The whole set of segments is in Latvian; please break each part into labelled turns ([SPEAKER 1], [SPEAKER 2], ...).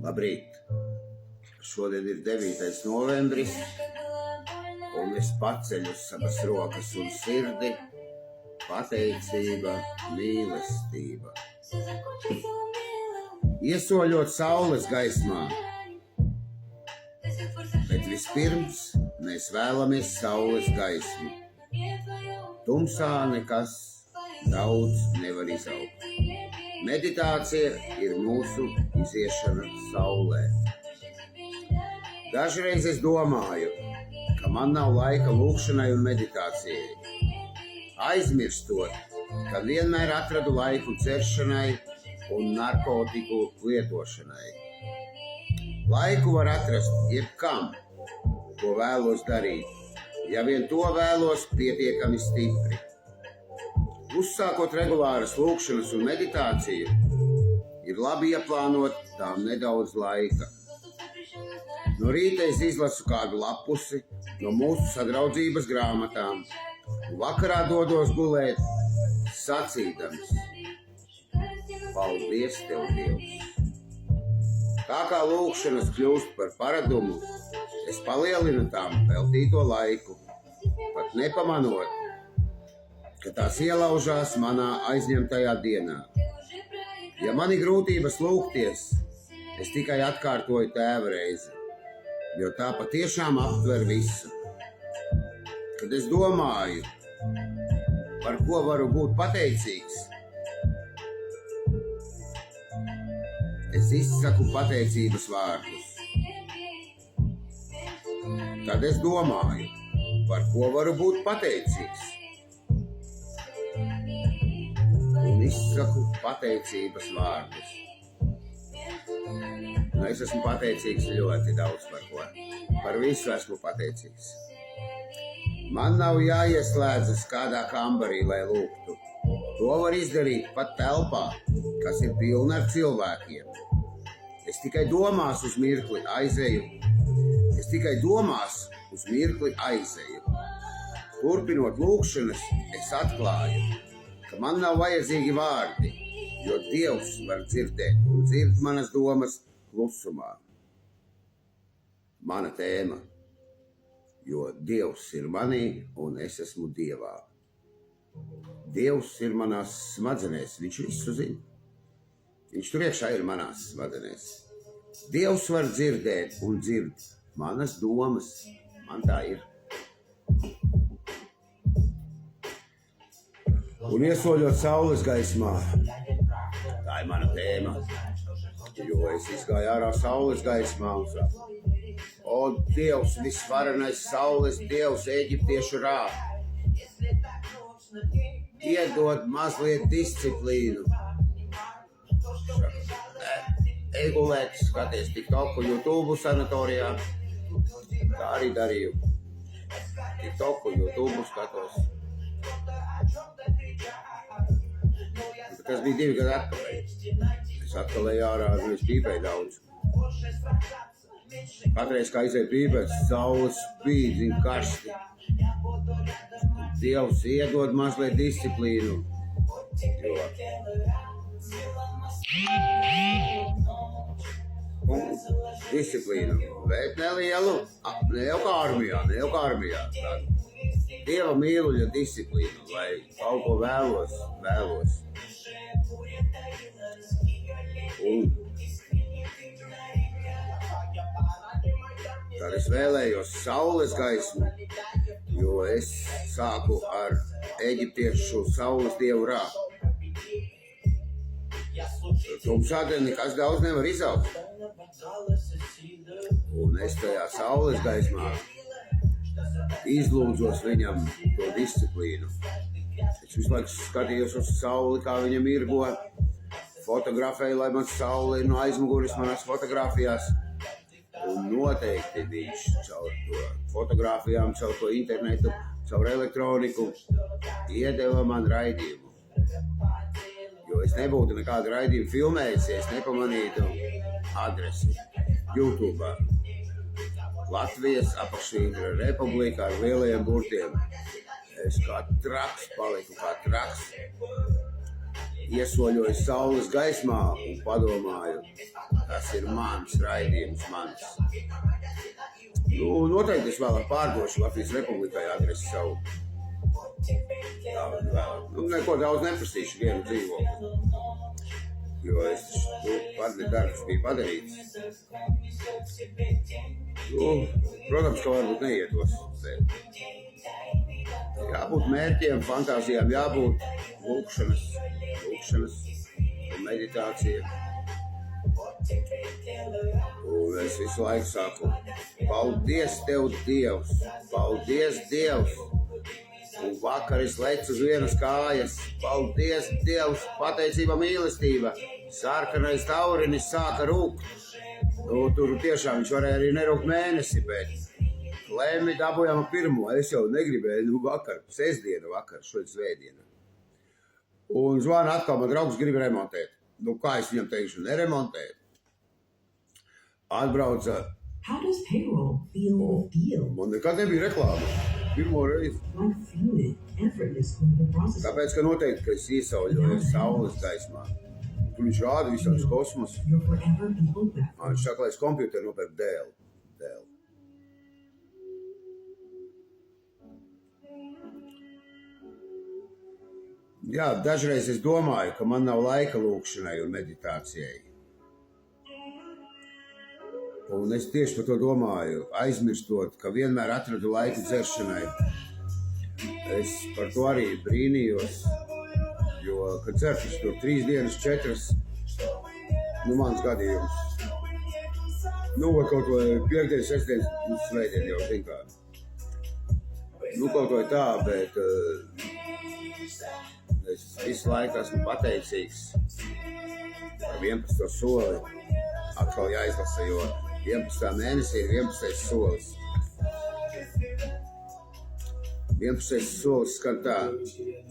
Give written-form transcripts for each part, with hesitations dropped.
[SPEAKER 1] Labrīt! Šodien ir 9. novembris, un es paceļu savas rokas un sirdi, pateicība, mīlestība. Iesoļot saules gaismā, bet vispirms mēs vēlamies saules gaismu. Tumsā nekas daudz nevar izaugt. Meditācija ir mūsu iziešana saulē. Dažreiz es domāju, ka man nav laika lūkšanai un meditācijai. Aizmirstot, ka vienmēr atradu laiku dzeršanai un narkotiku lietošanai. Laiku var atrast jebkam, ko vēlos darīt, ja vien to vēlos pietiekami stipri. Uzsākot regulāras lūkšanas un meditāciju, ir labi ieplānot tām nedaudz laika. No rīta es izlasu kādu lapusi no mūsu sadraudzības grāmatām, un vakarā dodos gulēt, sacīdams: paldies tev, Dievs! Tā kā lūkšanas kļūst par paradumu, es palielinu tām veltīto laiku, pat nepamanot, ka tās ielaužās manā aizņemtajā dienā. Ja man ir grūtības lūgties, es tikai atkārtoju tēva reizi, jo tā patiešām aptver visu. Kad es domāju, par ko varu būt pateicīgs, es izsaku pateicības vārdus. Kad es domāju, par ko varu būt pateicīgs, un izsaku pateicības vārdus. Es esmu pateicīgs ļoti daudz par ko. Par visu esmu pateicīgs. Man nav jāieslēdzas kādā kambarī, lai lūgtu. To var izdarīt pat telpā, kas ir pilna ar cilvēkiem. Es tikai domās uz mirkli aizeju. Turpinot lūgšanas, es atklāju, ka man nav vajadzīgi vārdi, jo Dievs var dzirdēt un dzird manas domas klusumā. Mana tēma, jo Dievs ir manī un es esmu Dievā. Dievs ir manās smadzenēs, viņš visu zina. Viņš tur iekšā ir manās smadzenēs. Dievs var dzirdēt un dzird manas domas, man tā ir. Un iesoļot saules gaismā, tā ir mana tēma, jo es izgāju ārā saules gaismā un saku: o Dievs, visvarenais saules Dievs, eģiptiešu rā, iedod mazliet disciplīnu. Egulēt, skaties TikToku, YouTube sanatorijā, tā arī darīju. TikToku, YouTube skatos. Tas bija 2 gadi atpakaļ. Es atkalēju ārā, un es pīpēju daudz. Katreiz, kā izēju pīpēt, saules spīd, zin, karsti. Dievs iedod mazliet disciplīnu. Disciplīnu, bet nelielu, ne jau kā armijā. Dieva mīluļa disciplīnu, lai kaut ko vēlos. Un tad es vēlējos saules gaismu, jo es sāku ar eģiptiešu saules dievu Rā. Tumsā nekas daudz nevar izaugt. Un es tajā saules gaismā izlūdzos viņam to disciplīnu. Es visu laiku skatījos uz sauli, kā viņa mirgo, fotografēju, lai man saule ir no aizmuguras manās fotografijās. Un noteikti viņš caur to fotografijām, caur to internetu, caur elektroniku iedeva man raidījumu. Jo es nebūtu nekādu raidījumu filmējis, ja es nepamanītu adresi YouTube. Latvijas apakšvītra republika ar lielajiem burtiem. Es kā traks paliku, kā traks. iesoļoju saules gaismā un padomāju, tas ir mans raidījums, mans. Nu, noteikti es vēlāk pārdošu Latvijas Republikai adresi savu. Nu, neko daudz neprasīšu, vienu dzīvokli. Jo es darbs bija padarīts. Nu, protams, ka varbūt neietos. Jābūt mērķiem, fantāzijām, jābūt lūkšanas un meditācija. Un es visu laiku saku, paldies tev, Dievs, paldies, Dievs. Un vakar es lecu uz vienas kājas, paldies, Dievs, pateicība, mīlestība. Sarkanais taurinis sāka rūkt. Nu, tur tiešām viņš varēja arī nerūkt mēnesi, bet Lemmi dabūjām pirmo. Es jau negribēju, vakar, sestdiena vakar, šodien svētdiena. Un zvana atkal, man draugs grib remontēt. Nu, kā es viņam teikšu, neremontēt. Atbrauca.
[SPEAKER 2] How does payroll feel the deal?
[SPEAKER 1] Man nekad nebija reklāma. Pirmo reizi.
[SPEAKER 2] One fluid, effortless clinical process.
[SPEAKER 1] Tāpēc, ka noteikti, ka es iesauļoju saules gaismā. Tur viņš rāda visādus kosmos.
[SPEAKER 2] You're forever enabled back.
[SPEAKER 1] Viņš saka, lai es kompjuteri nopērku Dell. Jā, dažreiz es domāju, ka man nav laika lūkšanai un meditācijai. Un es tieši par to domāju, aizmirstot, ka vienmēr atradu laiku dzeršanai. Es par to arī brīnījos, jo, kad dzeršas tur 3 dienas, 4, nu mans gadījums. Nu, vai kaut vai 5, 6, svētdien jau, zin kā. Nu, kaut vai tā, bet es visu laiku esmu pateicīgs par 11. soli. Atkal jāizlasa, jo 11. mēnesī ir 11. solis. 11. solis skan tā.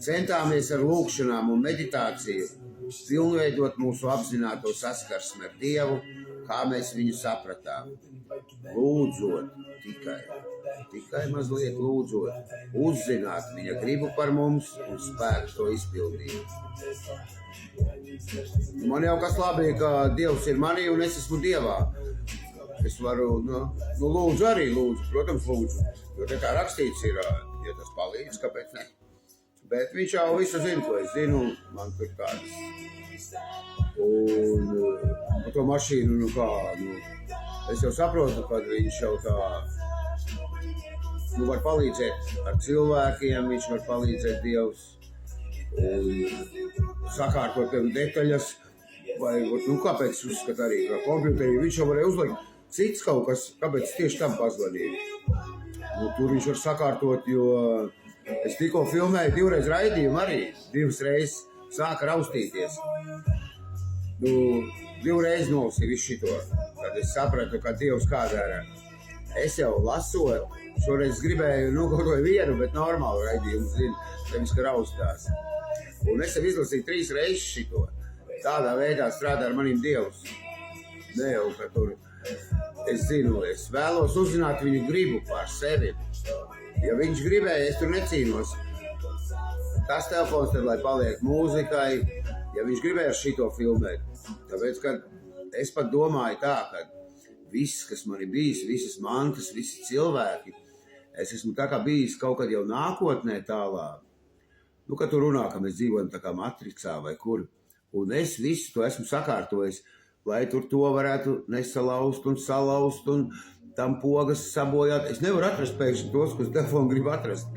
[SPEAKER 1] Centāmies ar lūkšanām un meditāciju pilnveidot mūsu apzināto saskarsmi ar Dievu, kā mēs viņu sapratām. Lūdzot tikai mazliet lūdzot, uzzināt viņa gribu par mums un spētu to izpildīt. Man jau kas labi, ka Dievs ir manī un es esmu Dievā. Es varu, lūdzu arī lūdzu, protams lūdzu, jo te tā rakstīts ir, ja tas palīdz, kāpēc ne. Bet viņš jau visu zina, ko es zinu, man tur kādas. Un par to mašīnu, es jau saprotu, ka viņš jau tā, var palīdzēt ar cilvēkiem, viņš var palīdzēt Dievs un sakārtot tev detaļas, vai, kāpēc uzskat arī, ka kompjuterī viņš jau varēja uzlikt cits kaut kas, kāpēc tieši tam pazvanīja. Tur viņš var sakārtot, jo es tikko filmēju 2 reiz raidījumu arī, 2 reizes sāka raustīties. 2 reizes nolasīju visu šito, tad es sapratu, ka Dievs kā dara. Es jau lasot, šoreiz gribēju, kaut vai vienu, bet normālu raidījumu zinu, nevis, ka raustās. Un es jau izlasīju 3 reizes šito. Tādā veidā strādā ar manim Dievs. Ne jau, ka tur, es zinu, es vēlos uzzināt viņu gribu par sevi. Ja viņš gribēja, es tur necīnos. Tas telefons tad, lai paliek mūzikai, ja viņš gribēja šito filmēt. Tāpēc, ka es pat domāju tā, ka viss, kas man ir bijis, visas mantas, visi cilvēki, es esmu tā kā bijis kaut kad jau nākotnē tālāk. Kad tu runā, ka mēs dzīvojam tā kā matricā vai kur. Un es visu to esmu sakārtojis, lai tur to varētu nesalauzt un salauzt un tam pogas sabojāt. Es nevaru atrast pēkšņi tos, kas telefonu grib atrast.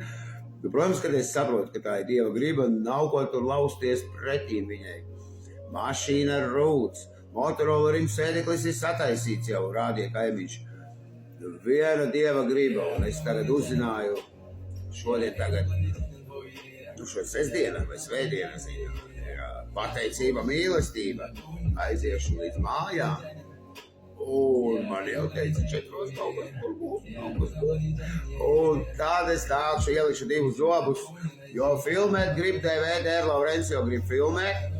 [SPEAKER 1] Protams, kad es saprotu, ka tā ir Dieva griba, nav ko tur lausties pretīm viņai. Mašīna ar rūts, Motorola sēdeklis ir sataisīts jau, rādīja kaimiņš. Viena Dieva griba, un es tagad uzzināju, šodien tagad, šo sestdienu vai svētdienu, pateicība, mīlestība, aiziešu līdz mājām. Un man jau teica 4 kaut kas. Un tad es tākšu ielikšu 2 zobus, jo filmēt grib DVD, Laurencio grib filmēt.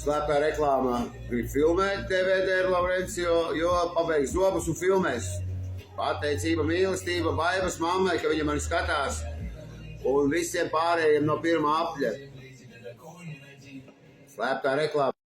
[SPEAKER 1] Slēptā reklāmā grib filmēt DVD, Laurencio, jo pabeigs zobus un filmēs. Pateicība, mīlestība, baibas mammai, ka viņa mani skatās. Un visiem pārējiem no pirmā apļa. Slēptā reklāma.